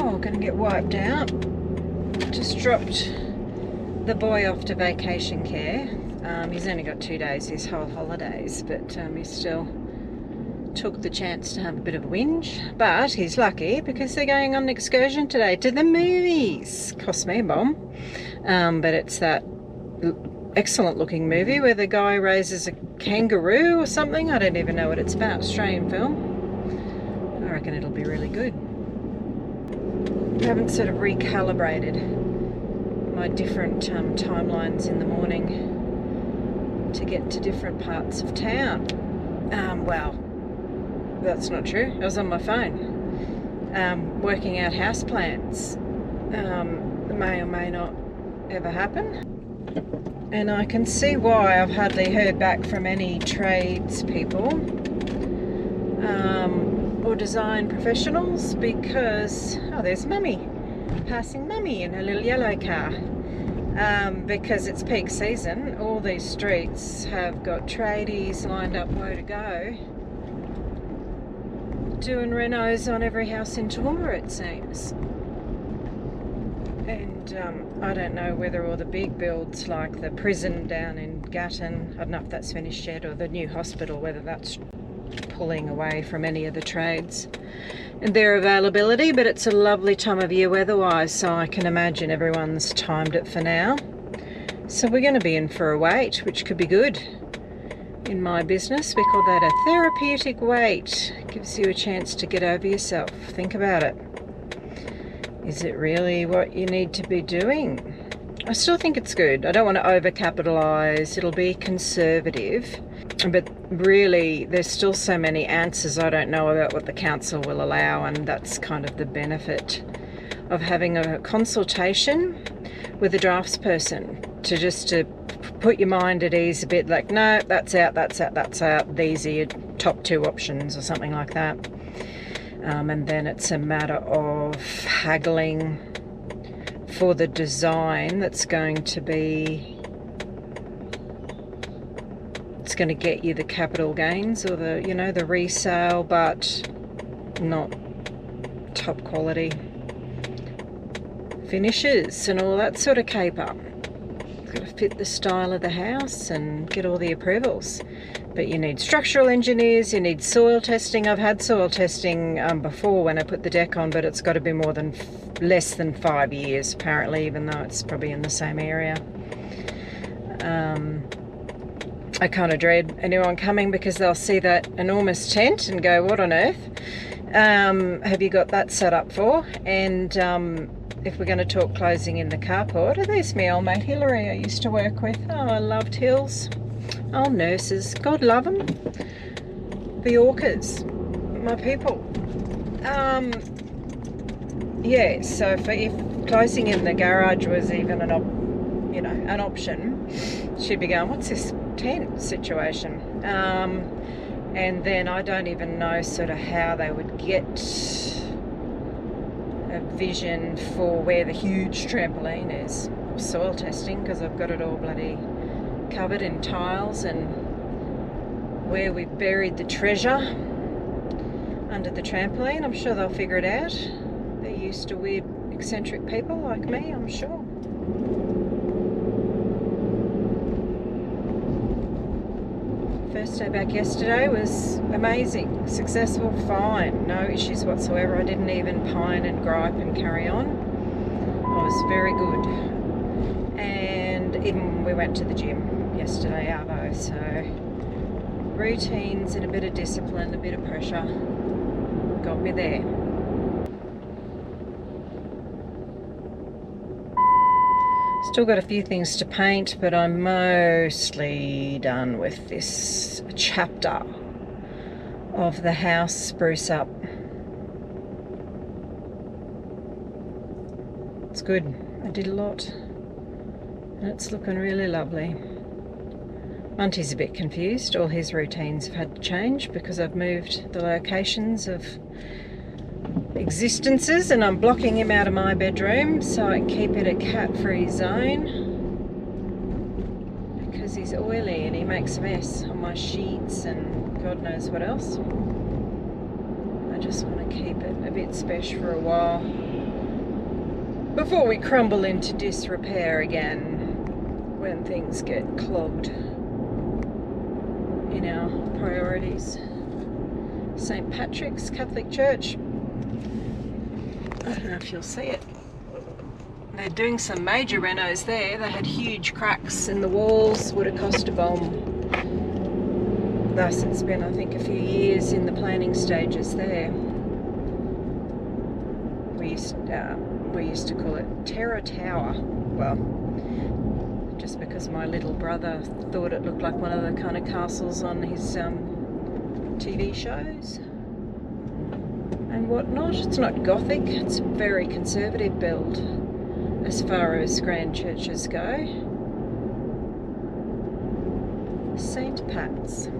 Oh, gonna get wiped out. Just dropped the boy off to vacation care. He's only got 2 days, his whole holidays, but he still took the chance to have a bit of a whinge. But he's lucky because they're going on an excursion today to the movies. Cost me a bomb. But it's that excellent looking movie where the guy raises a kangaroo or something. I don't even know what it's about. Australian film. I reckon it'll be really good. I haven't sort of recalibrated my different timelines in the morning to get to different parts of town. Well, that's not true. I was on my phone working out house plans. May or may not ever happen. And I can see why I've hardly heard back from any tradespeople or design professionals, because, oh, there's Mummy, passing Mummy in her little yellow car. Because it's peak season, all these streets have got tradies lined up woe to go, doing renos on every house in Toowoomba, it seems. And I don't know whether all the big builds like the prison down in Gatton, I don't know if that's finished yet, or the new hospital, whether that's pulling away from any of the trades and their availability. But it's a lovely time of year weather-wise, so I can imagine everyone's timed it for now. So we're going to be in for a wait, which could be good. In my business, we call that a therapeutic wait. Gives you a chance to get over yourself. Think about it. Is it really what you need to be doing? I still think it's good. I don't want to overcapitalise. It'll be conservative. But really, there's still so many answers I don't know about what the council will allow, and that's kind of the benefit of having a consultation with a draftsperson, to put your mind at ease a bit, like, no, that's out, that's out, that's out. These are your top 2 options or something like that. And then it's a matter of haggling for the design that's going to be, it's going to get you the capital gains or the, you know, the resale, but not top quality finishes and all that sort of caper. Got to fit the style of the house and get all the approvals. But you need structural engineers, you need soil testing. I've had soil testing before when I put the deck on, but it's got to be less than 5 years apparently, even though it's probably in the same area. I kind of dread anyone coming because they'll see that enormous tent and go, what on earth have you got that set up for? And if we're going to talk closing in the carport, there's my old mate Hillary I used to work with. Oh, I loved Hills. Oh, nurses, God love them. The Orcas, my people. Yeah, so if closing in the garage was even an option, she'd be going, what's this tent situation? And then I don't even know sort of how they would get a vision for where the huge trampoline is. Soil testing, because I've got it all bloody covered in tiles, and where we buried the treasure under the trampoline. I'm sure they'll figure it out. They're used to weird, eccentric people like me, I'm sure. First day back yesterday was amazing, successful, fine, no issues whatsoever. I didn't even pine and gripe and carry on. I was very good. And even we went to the gym yesterday, Arvo, so routines and a bit of discipline, a bit of pressure got me there. Still got a few things to paint, but I'm mostly done with this chapter of the house spruce up. It's good. I did a lot. And it's looking really lovely. Monty's a bit confused. All his routines have had to change because I've moved the locations of existences, and I'm blocking him out of my bedroom so I can keep it a cat-free zone, because he's oily and he makes a mess on my sheets and God knows what else. I just want to keep it a bit special for a while. before we crumble into disrepair again when things get clogged in our priorities. St. Patrick's Catholic Church. I don't know if you'll see it. They're doing some major renos there. They had huge cracks in the walls, would have cost a bomb. Thus it's been, I think, a few years in the planning stages there. We used to call it Terror Tower. Well, just because my little brother thought it looked like one of the kind of castles on his TV shows and whatnot. It's not Gothic, it's a very conservative build as far as grand churches go. St. Pat's.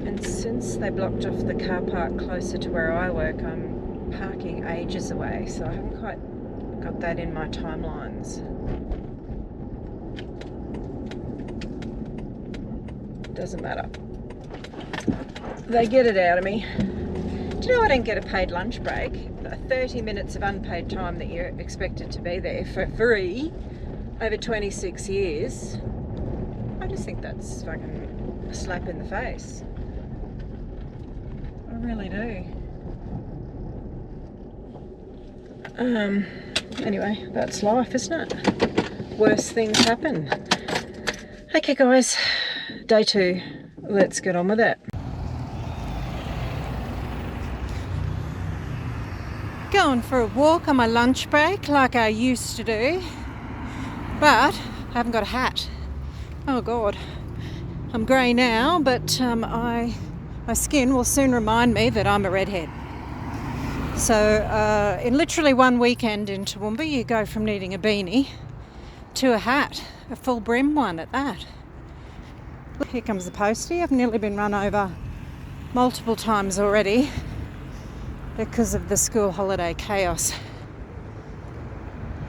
And since they blocked off the car park closer to where I work, I'm parking ages away, so I haven't quite got that in my timelines. Doesn't matter. They get it out of me. Do you know I don't get a paid lunch break? 30 minutes of unpaid time that you're expected to be there for free over 26 years. I just think that's fucking a slap in the face. I really do. Anyway, that's life, isn't it? Worse things happen. Okay guys, day 2. Let's get on with it. Going for a walk on my lunch break like I used to do, but I haven't got a hat. Oh god, I'm grey now, but my skin will soon remind me that I'm a redhead. So in literally one weekend in Toowoomba, you go from needing a beanie to a hat, a full brim one at that. Here comes the postie. I've nearly been run over multiple times already because of the school holiday chaos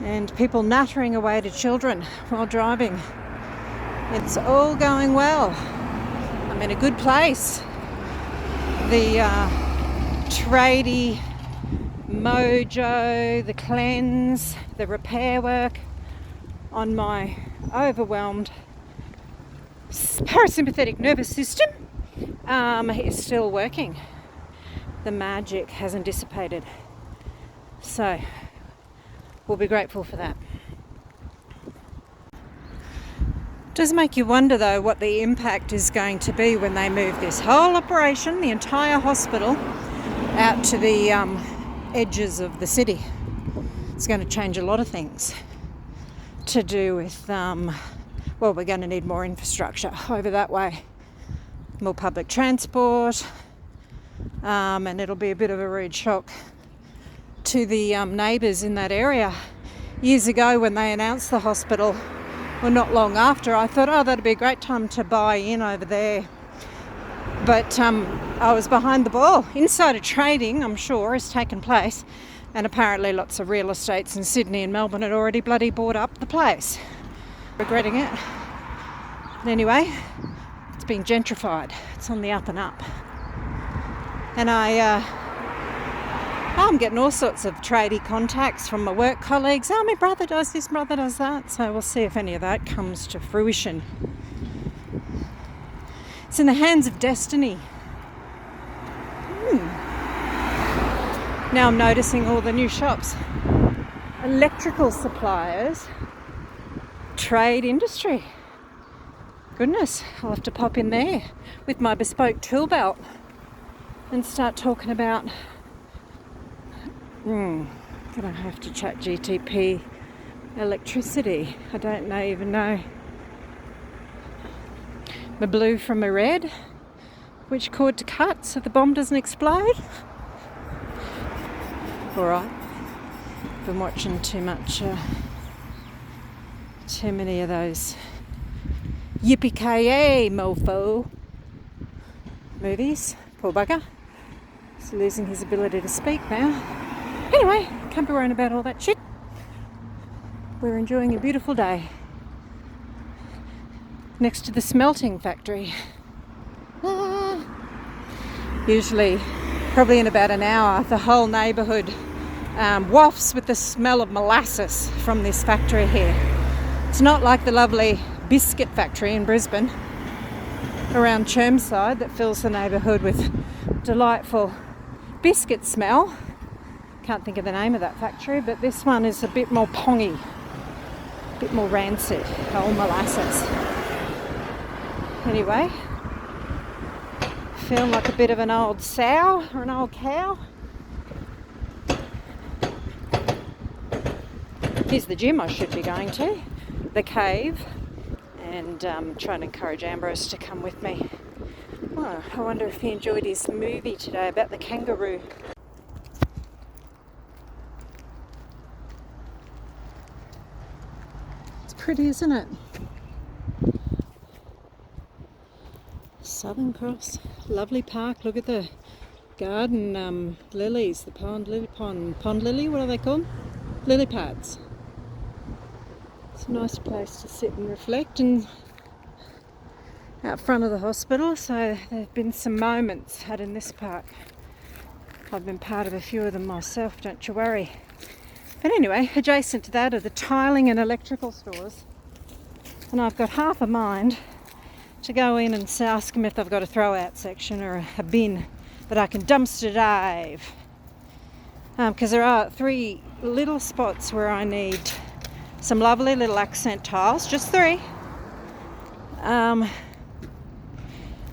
and people nattering away to children while driving. It's all going well. I'm in a good place. The tradie mojo, the cleanse, the repair work on my overwhelmed parasympathetic nervous system is still working. The magic hasn't dissipated. So we'll be grateful for that. Does make you wonder though what the impact is going to be when they move this whole operation, the entire hospital, out to the edges of the city. It's going to change a lot of things to do with well, we're going to need more infrastructure over that way, more public transport, and it'll be a bit of a rude shock to the neighbours in that area. Years ago when they announced the hospital, well, not long after, I thought, oh, that'd be a great time to buy in over there. But I was behind the ball. Insider trading, I'm sure, has taken place, and apparently lots of real estates in Sydney and Melbourne had already bloody bought up the place. Regretting it. But anyway, it's been gentrified. It's on the up and up. And I'm getting all sorts of tradie contacts from my work colleagues. Oh, my brother does this, brother does that. So we'll see if any of that comes to fruition. It's in the hands of destiny. Now I'm noticing all the new shops. Electrical suppliers, trade industry. Goodness, I'll have to pop in there with my bespoke tool belt and start talking about gonna have to chat GTP electricity. I don't even know my blue from a red, which cord to cut so the bomb doesn't explode. Alright, been watching too many of those yippee-ki-yay mofo movies. Poor bugger, he's losing his ability to speak now. Anyway, can't be worrying about all that shit. We're enjoying a beautiful day next to the smelting factory. Usually probably in about an hour, the whole neighbourhood wafts with the smell of molasses from this factory here. It's not like the lovely biscuit factory in Brisbane around Chermside that fills the neighbourhood with delightful biscuit smell. Can't think of the name of that factory, but this one is a bit more pongy, a bit more rancid, old molasses. Anyway, feel like a bit of an old sow or an old cow. Here's the gym I should be going to, the cave, and trying to encourage Ambrose to come with me. Oh, I wonder if he enjoyed his movie today about the kangaroo. It's pretty, isn't it? Southern Cross, lovely park. Look at the garden lilies, the pond lily, what are they called? Lily pads. It's a nice place to sit and reflect, and out front of the hospital, so there have been some moments had in this park. I've been part of a few of them myself, don't you worry. But anyway, adjacent to that are the tiling and electrical stores, and I've got half a mind to go in and ask them if they've got a throw out section or a bin that I can dumpster dive, because there are 3 little spots where I need some lovely little accent tiles, just 3, and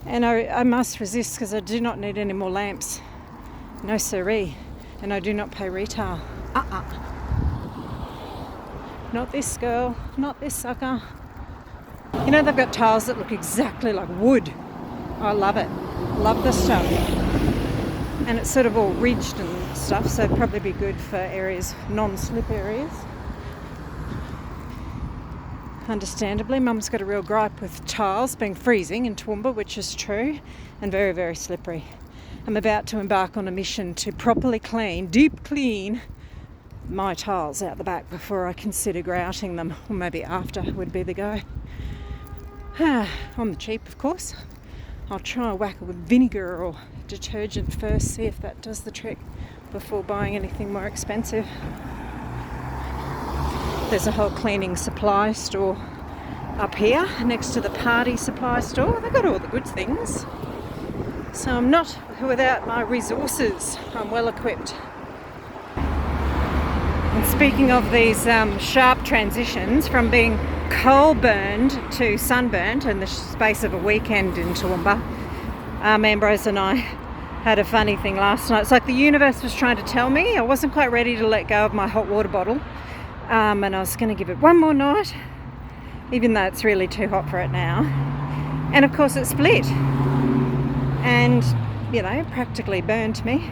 I must resist because I do not need any more lamps, no siree, and I do not pay retail. Not this girl, not this sucker. You know, they've got tiles that look exactly like wood. I love it. Love the stuff. And it's sort of all ridged and stuff, so it'd probably be good for areas, non-slip areas. Understandably, Mum's got a real gripe with tiles being freezing in Toowoomba, which is true, and very, very slippery. I'm about to embark on a mission to properly clean, deep clean, my tiles out the back before I consider grouting them, or maybe after would be the go. On the cheap, of course. I'll try a whack with vinegar or detergent first, see if that does the trick before buying anything more expensive. There's a whole cleaning supply store up here next to the party supply store. They've got all the good things. So I'm not without my resources. I'm well equipped. And speaking of these sharp transitions from being coal burned to sunburned in the space of a weekend in Toowoomba, Ambrose and I had a funny thing last night. It's like the universe was trying to tell me I wasn't quite ready to let go of my hot water bottle, and I was going to give it one more night, even though it's really too hot for it now. And of course it split and, you know, practically burnt me.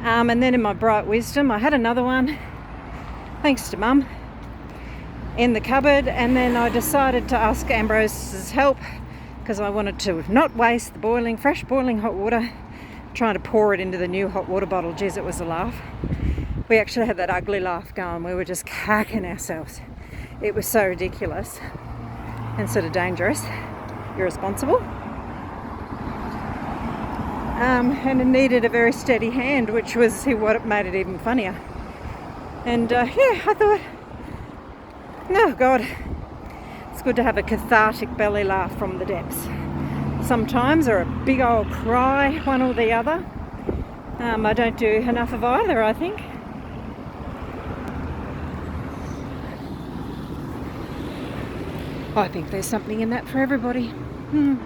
And then in my bright wisdom I had another one, thanks to Mum, in the cupboard, and then I decided to ask Ambrose's help because I wanted to not waste the fresh boiling hot water, trying to pour it into the new hot water bottle. Geez, it was a laugh. We actually had that ugly laugh going. We were just cacking ourselves. It was so ridiculous and sort of dangerous, irresponsible. And it needed a very steady hand, which was what made it even funnier. And I thought, oh God, it's good to have a cathartic belly laugh from the depths sometimes, or a big old cry, one or the other. I don't do enough of either, I think. I think there's something in that for everybody. And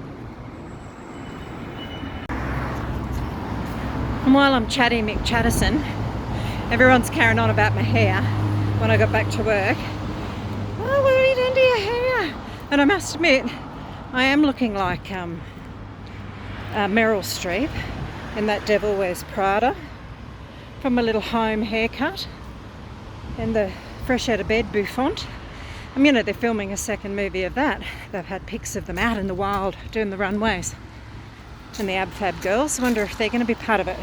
while I'm chatting Mick Chattison, everyone's carrying on about my hair when I got back to work. Oh, what have you done to your hair? And I must admit, I am looking like Meryl Streep in that Devil Wears Prada, from a little home haircut and the fresh out of bed bouffant. You know, they're filming a second movie of that. They've had pics of them out in the wild doing the runways. And the Ab Fab girls, I wonder if they're going to be part of it.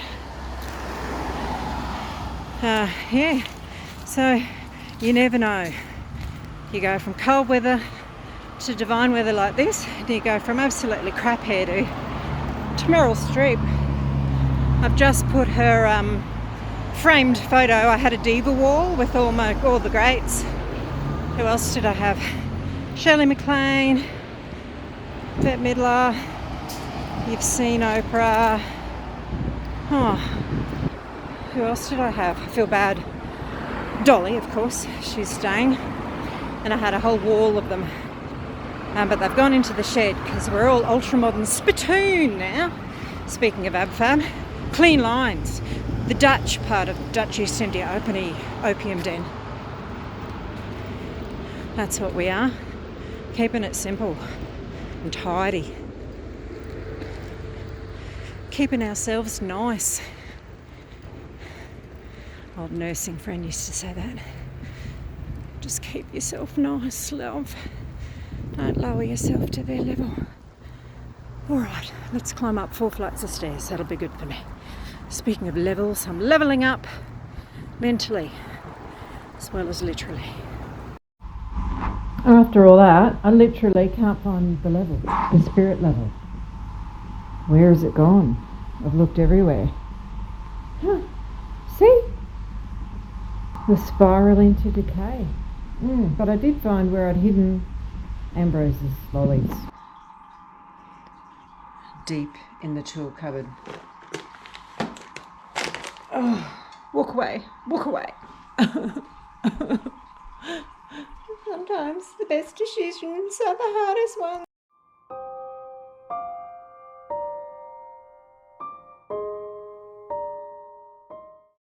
So you never know. You go from cold weather to divine weather like this, and you go from absolutely crap hairdo to Meryl Streep. I've just put her framed photo. I had a diva wall with all the greats. Who else did I have? Shirley MacLaine, Bette Midler. You've seen Oprah. Oh, who else did I have? I feel bad. Dolly, of course, she's staying. And I had a whole wall of them. But they've gone into the shed because we're all ultra-modern spittoon now. Speaking of AbFab, clean lines. The Dutch part of Dutch East India opium den. That's what we are. Keeping it simple and tidy. Keeping ourselves nice. Old nursing friend used to say that. Just keep yourself nice, love. Don't lower yourself to their level. Alright, let's climb up 4 flights of stairs. That'll be good for me. Speaking of levels, I'm levelling up mentally as well as literally. After all that, I literally can't find the level, the spirit level. Where has it gone? I've looked everywhere. Huh. See? The spiral into decay. But I did find where I'd hidden Ambrose's lollies. Deep in the tool cupboard. Oh, walk away, walk away. Sometimes the best decisions are the hardest ones.